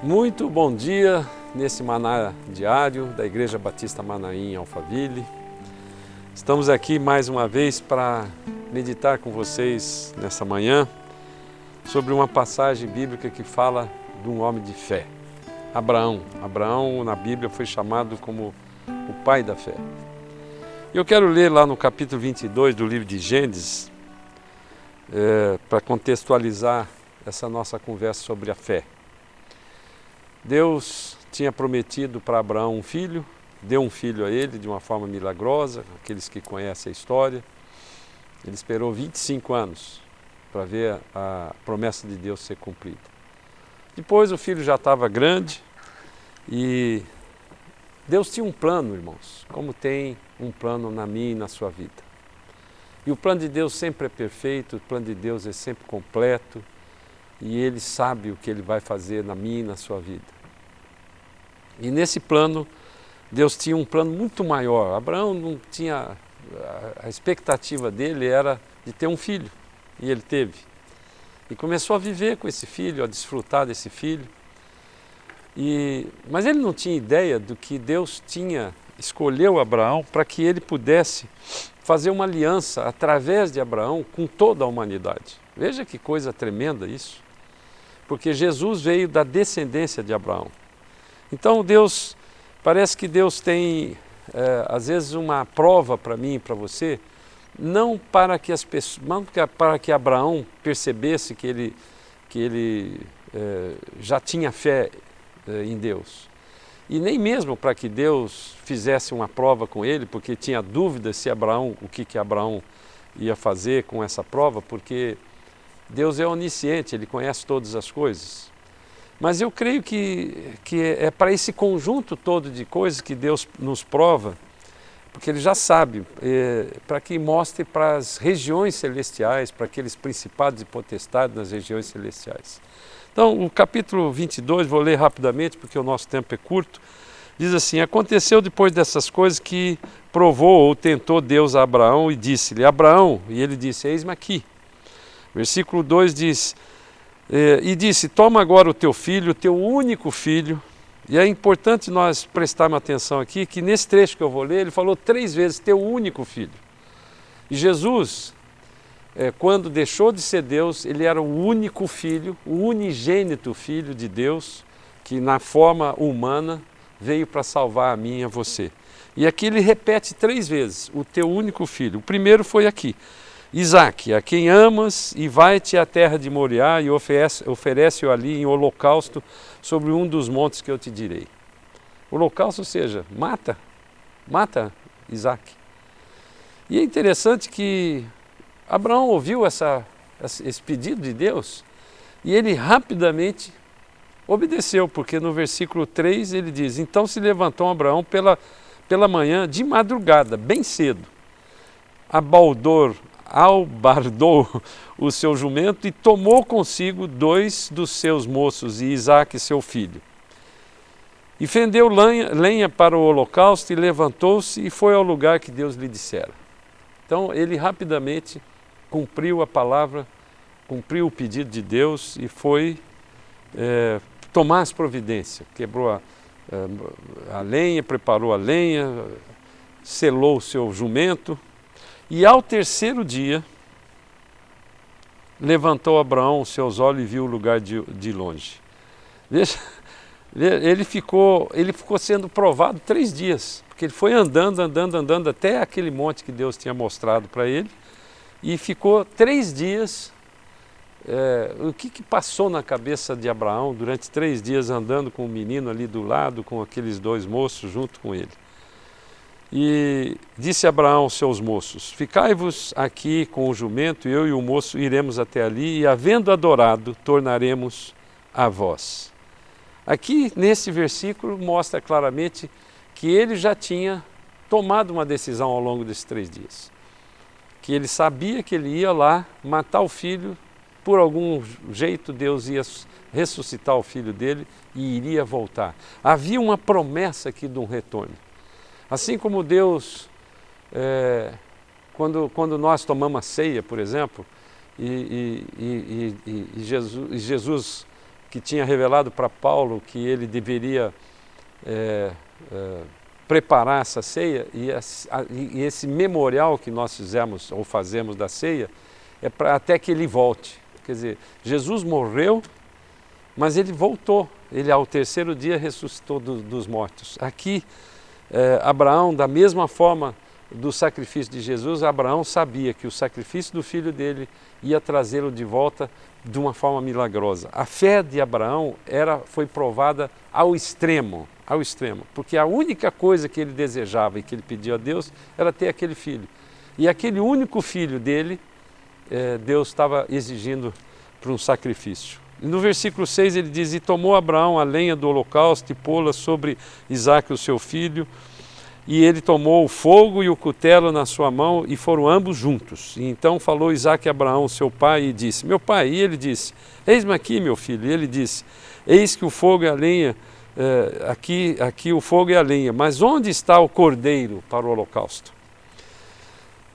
Muito bom dia nesse Maná diário da Igreja Batista Manaim em Alphaville. Estamos aqui mais uma vez para meditar com vocês nessa manhã sobre uma passagem bíblica que fala de um homem de fé, Abraão. Abraão na Bíblia foi chamado como o pai da fé. Eu quero ler lá no capítulo 22 do livro de Gênesis para contextualizar essa nossa conversa sobre a fé. Deus tinha prometido para Abraão um filho, deu um filho a ele de uma forma milagrosa, aqueles que conhecem a história. Ele esperou 25 anos para ver a promessa de Deus ser cumprida. Depois o filho já estava grande e Deus tinha um plano, irmãos, como tem um plano na minha e na sua vida. E o plano de Deus sempre é perfeito, o plano de Deus é sempre completo. E Ele sabe o que Ele vai fazer na minha e na sua vida. E nesse plano, Deus tinha um plano muito maior. Abraão não tinha, a expectativa dele era de ter um filho, e ele teve. E começou a viver com esse filho, a desfrutar desse filho. Mas ele não tinha ideia do que Deus escolheu Abraão para que ele pudesse fazer uma aliança através de Abraão com toda a humanidade. Veja que coisa tremenda isso. Porque Jesus veio da descendência de Abraão. Então parece que Deus tem, às vezes, uma prova para mim e para você, não para que Abraão percebesse que ele já tinha fé em Deus. E nem mesmo para que Deus fizesse uma prova com ele, porque tinha dúvida se o que Abraão ia fazer com essa prova, porque Deus é onisciente, Ele conhece todas as coisas. Mas eu creio que é para esse conjunto todo de coisas que Deus nos prova, porque Ele já sabe, para que mostre para as regiões celestiais, para aqueles principados e potestades nas regiões celestiais. Então, o capítulo 22, vou ler rapidamente, porque o nosso tempo é curto, diz assim: aconteceu depois dessas coisas que provou ou tentou Deus a Abraão e disse-lhe: Abraão, e ele disse: eis-me aqui. Versículo 2 diz, e disse, toma agora o teu filho, o teu único filho. E é importante nós prestarmos atenção aqui, que nesse trecho que eu vou ler, ele falou 3 vezes, teu único filho. E Jesus, quando deixou de ser Deus, ele era o único filho, o unigênito filho de Deus, que na forma humana veio para salvar a mim e a você. E aqui ele repete 3 vezes, o teu único filho. O primeiro foi aqui. Isaque, a quem amas, e vai-te à terra de Moriá e oferece-o ali em holocausto sobre um dos montes que eu te direi. Holocausto, ou seja, mata Isaque. E é interessante que Abraão ouviu esse pedido de Deus e ele rapidamente obedeceu, porque no versículo 3 ele diz, então se levantou Abraão pela manhã de madrugada, bem cedo, albardou o seu jumento e tomou consigo 2 dos seus moços e Isaque seu filho. E fendeu lenha para o holocausto e levantou-se e foi ao lugar que Deus lhe dissera. Então ele rapidamente cumpriu a palavra, cumpriu o pedido de Deus e foi tomar as providências. Quebrou a lenha, preparou a lenha, selou o seu jumento. E ao 3º dia, levantou Abraão os seus olhos e viu o lugar de longe. Veja, ele ficou sendo provado 3 dias, porque ele foi andando até aquele monte que Deus tinha mostrado para ele, e ficou 3 dias. O que passou na cabeça de Abraão durante 3 dias andando com o menino ali do lado, com aqueles 2 moços junto com ele? E disse Abraão aos seus moços, ficai-vos aqui com o jumento, eu e o moço iremos até ali, e havendo adorado, tornaremos a vós. Aqui, nesse versículo, mostra claramente que ele já tinha tomado uma decisão ao longo desses 3 dias. Que ele sabia que ele ia lá matar o filho, por algum jeito Deus ia ressuscitar o filho dele e iria voltar. Havia uma promessa aqui de um retorno. Assim como Deus, quando nós tomamos a ceia, por exemplo, e Jesus que tinha revelado para Paulo que ele deveria preparar essa ceia, e esse memorial que nós fizemos ou fazemos da ceia é para até que ele volte. Quer dizer, Jesus morreu, mas ele voltou, ele ao terceiro dia ressuscitou dos mortos. Aqui, Abraão, da mesma forma do sacrifício de Jesus, Abraão sabia que o sacrifício do filho dele ia trazê-lo de volta de uma forma milagrosa. A fé de Abraão foi provada ao extremo, porque a única coisa que ele desejava e que ele pediu a Deus era ter aquele filho. E aquele único filho dele, Deus estava exigindo para um sacrifício. E no versículo 6 ele diz: e tomou Abraão a lenha do holocausto e pô-la sobre Isaque, o seu filho, e ele tomou o fogo e o cutelo na sua mão, e foram ambos juntos. E então falou Isaque a Abraão, seu pai, e disse: meu pai. E ele disse: eis-me aqui, meu filho. E ele disse: eis que o fogo e a lenha, aqui o fogo e a lenha, mas onde está o cordeiro para o holocausto?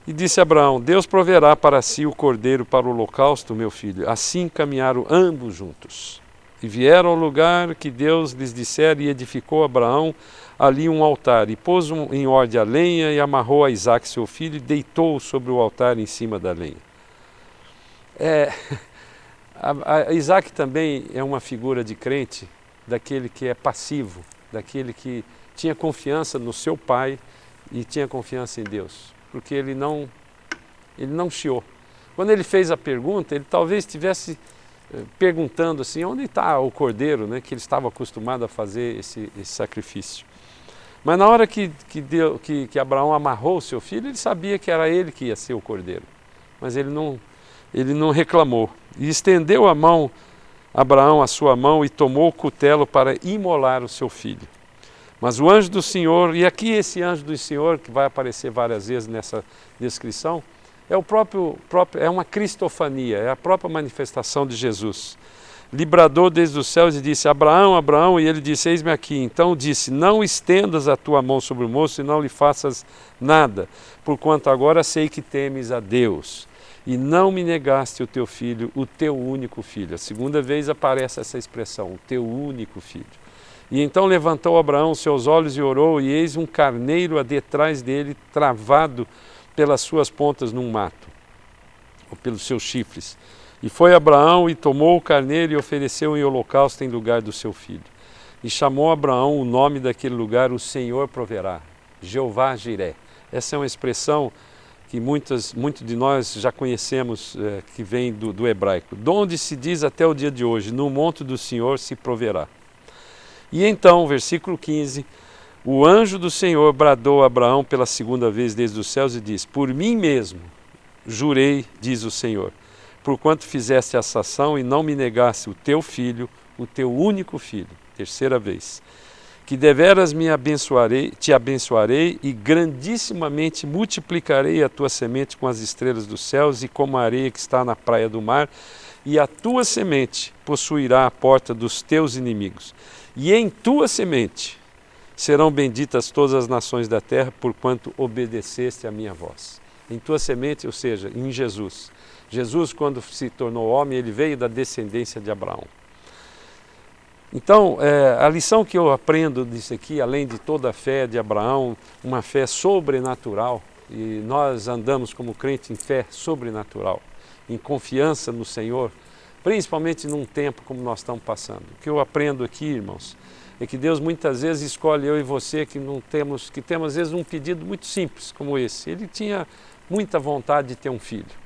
E disse Abraão: Deus proverá para si o cordeiro para o holocausto, meu filho. Assim caminharam ambos juntos. E vieram ao lugar que Deus lhes dissera, e edificou Abraão ali um altar, e pôs em ordem a lenha, e amarrou a Isaque, seu filho, e deitou-o sobre o altar em cima da lenha. A Isaque também é uma figura de crente, daquele que é passivo, daquele que tinha confiança no seu pai e tinha confiança em Deus, porque ele não chiou. Quando ele fez a pergunta, ele talvez estivesse perguntando assim: onde está o cordeiro, né, que ele estava acostumado a fazer esse sacrifício. Mas na hora que Abraão amarrou o seu filho, ele sabia que era ele que ia ser o cordeiro, mas ele não reclamou. E estendeu a mão, Abraão, a sua mão, e tomou o cutelo para imolar o seu filho. Mas o anjo do Senhor, e aqui esse anjo do Senhor, que vai aparecer várias vezes nessa descrição, é uma cristofania, é a própria manifestação de Jesus. Lhe bradou desde os céus e disse: Abraão, Abraão, e ele disse: eis-me aqui. Então disse: não estendas a tua mão sobre o moço e não lhe faças nada, porquanto agora sei que temes a Deus, e não me negaste o teu filho, o teu único filho. A segunda vez aparece essa expressão, o teu único filho. E então levantou Abraão seus olhos e orou, e eis um carneiro a detrás dele, travado pelas suas pontas num mato, ou pelos seus chifres. E foi Abraão e tomou o carneiro e ofereceu em holocausto em lugar do seu filho. E chamou Abraão o nome daquele lugar: o Senhor proverá, Jeová Jiré. Essa é uma expressão que muitos de nós já conhecemos, que vem do hebraico, donde se diz até o dia de hoje: no monte do Senhor se proverá. E então, versículo 15, o anjo do Senhor bradou a Abraão pela segunda vez desde os céus e disse: por mim mesmo jurei, diz o Senhor, porquanto fizeste essa ação e não me negaste o teu filho, o teu único filho. Terceira vez, que deveras te abençoarei e grandissimamente multiplicarei a tua semente com as estrelas dos céus e como a areia que está na praia do mar, e a tua semente possuirá a porta dos teus inimigos. E em tua semente serão benditas todas as nações da terra, porquanto obedeceste a minha voz. Em tua semente, ou seja, em Jesus. Jesus, quando se tornou homem, ele veio da descendência de Abraão. Então, a lição que eu aprendo disso aqui, além de toda a fé de Abraão, uma fé sobrenatural, e nós andamos como crente em fé sobrenatural, em confiança no Senhor, principalmente num tempo como nós estamos passando. O que eu aprendo aqui, irmãos, é que Deus muitas vezes escolhe eu e você que temos às vezes um pedido muito simples como esse. Ele tinha muita vontade de ter um filho.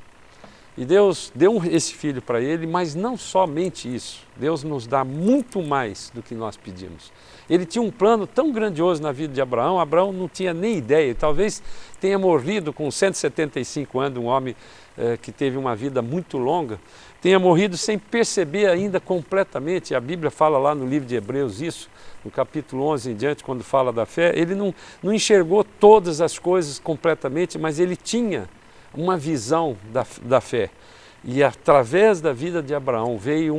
E Deus deu esse filho para ele, mas não somente isso. Deus nos dá muito mais do que nós pedimos. Ele tinha um plano tão grandioso na vida de Abraão. Abraão não tinha nem ideia. Talvez tenha morrido com 175 anos, um homem que teve uma vida muito longa, tenha morrido sem perceber ainda completamente. A Bíblia fala lá no livro de Hebreus isso, no capítulo 11 em diante, quando fala da fé. Ele não enxergou todas as coisas completamente, mas ele tinha uma visão da fé. E através da vida de Abraão veio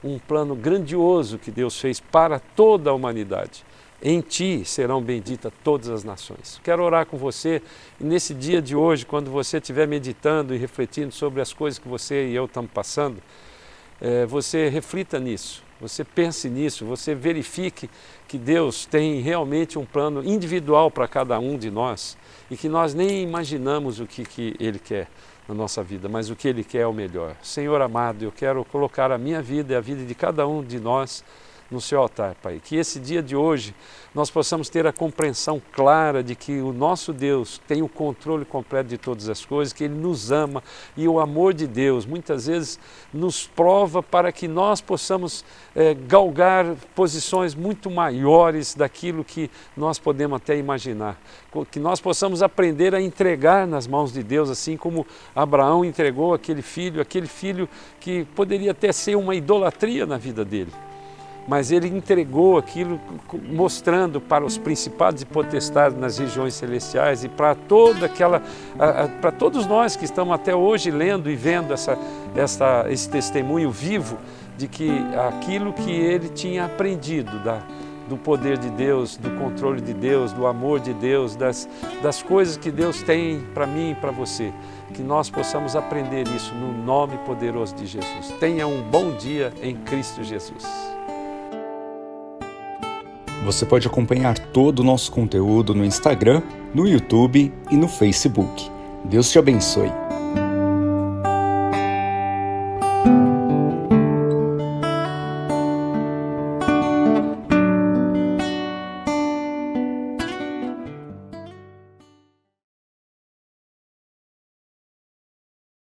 um plano grandioso que Deus fez para toda a humanidade. Em ti serão benditas todas as nações. Quero orar com você e nesse dia de hoje, quando você estiver meditando e refletindo sobre as coisas que você e eu estamos passando, você reflita nisso. Você pense nisso, você verifique que Deus tem realmente um plano individual para cada um de nós e que nós nem imaginamos o que Ele quer na nossa vida, mas o que Ele quer é o melhor. Senhor amado, eu quero colocar a minha vida e a vida de cada um de nós no seu altar, Pai. Que esse dia de hoje nós possamos ter a compreensão clara de que o nosso Deus tem o controle completo de todas as coisas, que Ele nos ama e o amor de Deus muitas vezes nos prova para que nós possamos galgar posições muito maiores daquilo que nós podemos até imaginar. Que nós possamos aprender a entregar nas mãos de Deus, assim como Abraão entregou aquele filho que poderia até ser uma idolatria na vida dele. Mas ele entregou aquilo mostrando para os principados e potestades nas regiões celestiais e para para todos nós que estamos até hoje lendo e vendo esse testemunho vivo de que aquilo que ele tinha aprendido do poder de Deus, do controle de Deus, do amor de Deus, das coisas que Deus tem para mim e para você, que nós possamos aprender isso no nome poderoso de Jesus. Tenha um bom dia em Cristo Jesus. Você pode acompanhar todo o nosso conteúdo no Instagram, no YouTube e no Facebook. Deus te abençoe.